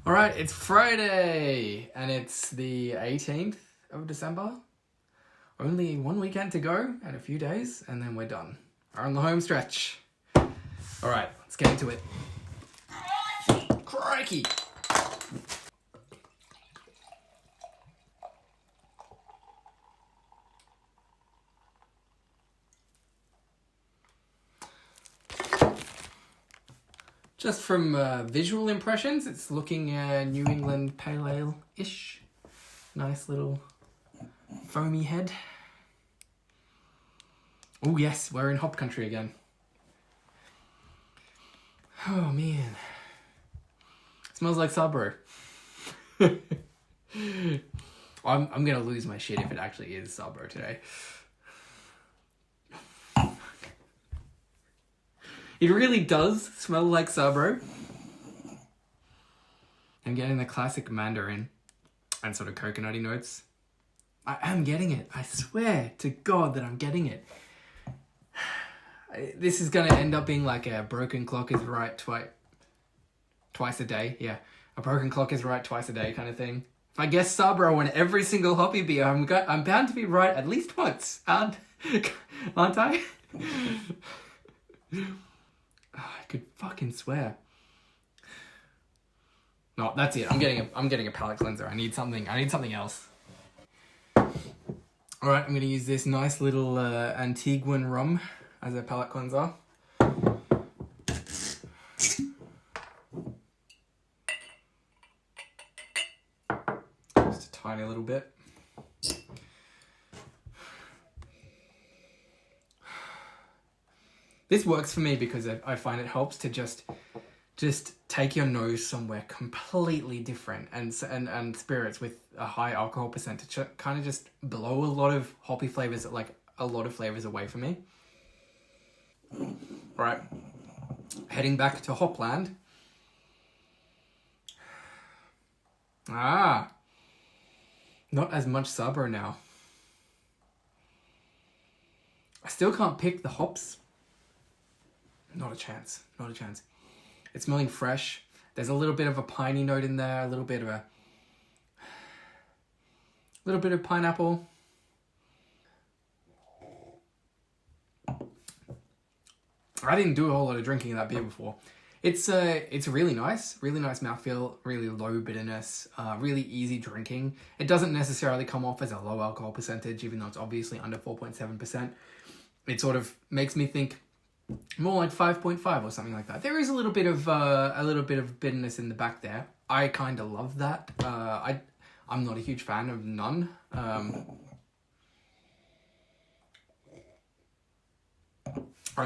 All right, it's Friday and it's the 18th of December. Only one weekend to go and a few days and then we're done. We're on the home stretch. All right, let's get into it. Crikey! Just from visual impressions, it's looking New England Pale Ale-ish. Nice little foamy head. Oh yes, we're in hop country again. Oh man. Smells like Sabro. I'm gonna lose my shit if it actually is Sabro today. It really does smell like Sabro. I'm getting the classic mandarin and sort of coconutty notes. I am getting it. I swear to God that I'm getting it. This is going to end up being like a broken clock is right twice a day. Yeah, a broken clock is right twice a day kind of thing. If I guess Sabro on every single hoppy beer, I'm bound to be right at least once, aren't I? I could fucking swear. No, that's it. I'm getting a palate cleanser. I need something else. All right, I'm gonna use this nice little Antiguan rum as a palate cleanser. Just a tiny little bit. This works for me because I find it helps to just take your nose somewhere completely different, and spirits with a high alcohol percentage kind of just blow a lot of hoppy flavors, like a lot of flavors away from me. Right, heading back to Hopland. Not as much Sabro now. I still can't pick the hops. Not a chance. It's smelling fresh. There's a little bit of a piney note in there, a little bit of pineapple. I didn't do a whole lot of drinking of that beer before. It's really nice mouthfeel, really low bitterness, really easy drinking. It doesn't necessarily come off as a low alcohol percentage, even though it's obviously under 4.7%. It sort of makes me think more like 5.5 or something like that. There is a little bit of bitterness in the back there. I kind of love that. I'm not a huge fan of none. I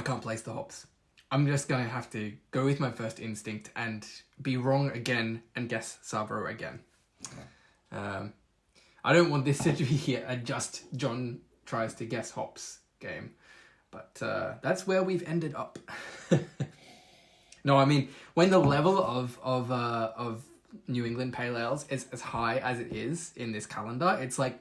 can't place the hops. I'm just gonna have to go with my first instinct and be wrong again and guess Sabro again. I don't want this to be a just John tries to guess hops game. But that's where we've ended up. No, I mean, when the level of New England Pale Ales is as high as it is in this calendar, it's like,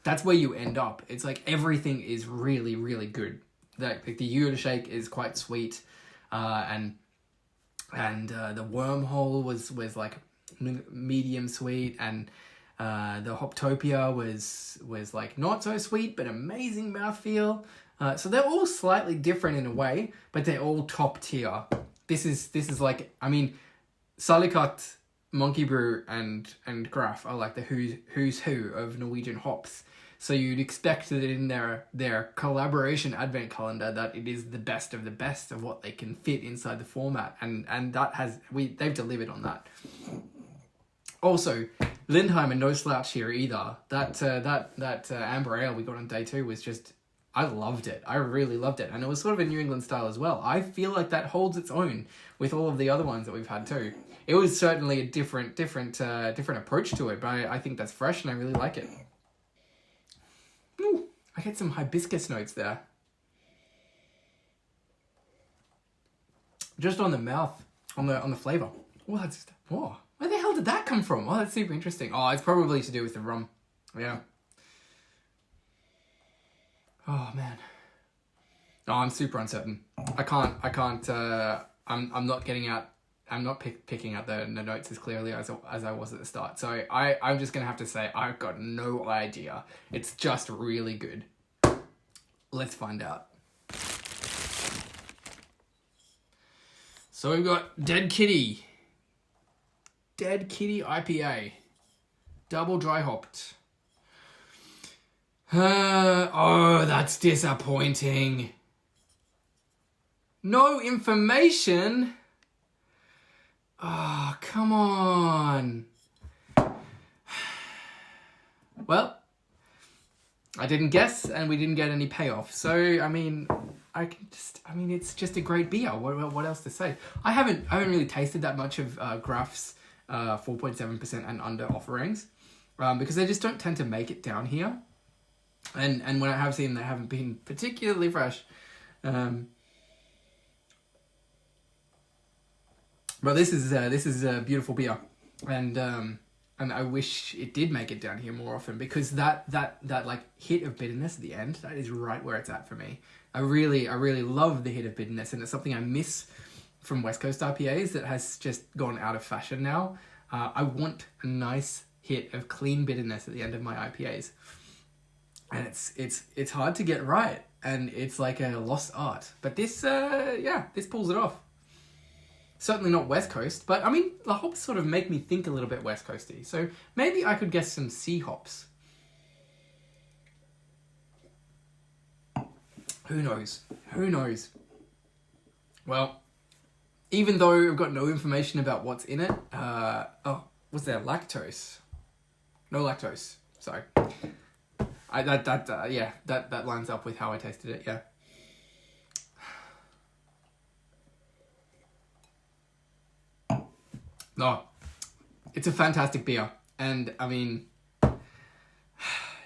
that's where you end up. It's like everything is really, really good. Like the Yoda Shake is quite sweet, and the Wormhole was like medium sweet, and the Hoptopia was like not so sweet but amazing mouthfeel. So they're all slightly different in a way, but they're all top tier. This is like, I mean, Salicot, Monkey Brew, and Graff are like the who's who of Norwegian hops. So you'd expect that in their collaboration advent calendar that it is the best of what they can fit inside the format, and that they've delivered on that. Also, Lindheim and no slouch here either. That amber ale we got on day 2 was just, I loved it. I really loved it. And it was sort of a New England style as well. I feel like that holds its own with all of the other ones that we've had too. It was certainly a different approach to it, but I think that's fresh and I really like it. Ooh, I get some hibiscus notes there. Just on the mouth, on the flavor. Where the hell did that come from? Oh, that's super interesting. Oh, it's probably to do with the rum. Yeah. Oh man. No, I'm super uncertain. I'm not getting out I'm not picking up the notes as clearly as I was at the start. So I'm just going to have to say I've got no idea. It's just really good. Let's find out. So we've got Dead Kitty IPA. Double dry hopped. Oh, that's disappointing. No information? Oh, come on. Well, I didn't guess and we didn't get any payoff. So, I mean, it's just a great beer. What else to say? I haven't really tasted that much of Graff's 4.7% and under offerings because they just don't tend to make it down here. And when I have seen them, they haven't been particularly fresh. But this is a beautiful beer, and I wish it did make it down here more often, because that like hit of bitterness at the end, that is right where it's at for me. I really love the hit of bitterness, and it's something I miss from West Coast IPAs that has just gone out of fashion now. I want a nice hit of clean bitterness at the end of my IPAs, and it's hard to get right, and it's like a lost art. But this pulls it off. Certainly not West Coast, but I mean, the hops sort of make me think a little bit West Coasty. So maybe I could guess some sea hops. Who knows? Well, even though I've got no information about what's in it, was there lactose? No lactose. Sorry. That lines up with how I tasted it. Yeah. No, it's a fantastic beer, and I mean,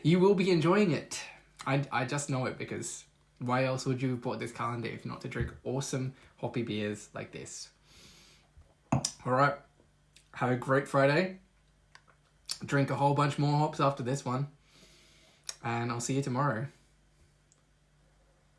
you will be enjoying it. I just know it, because why else would you have bought this calendar if not to drink awesome hoppy beers like this? All right, have a great Friday. Drink a whole bunch more hops after this one, and I'll see you tomorrow.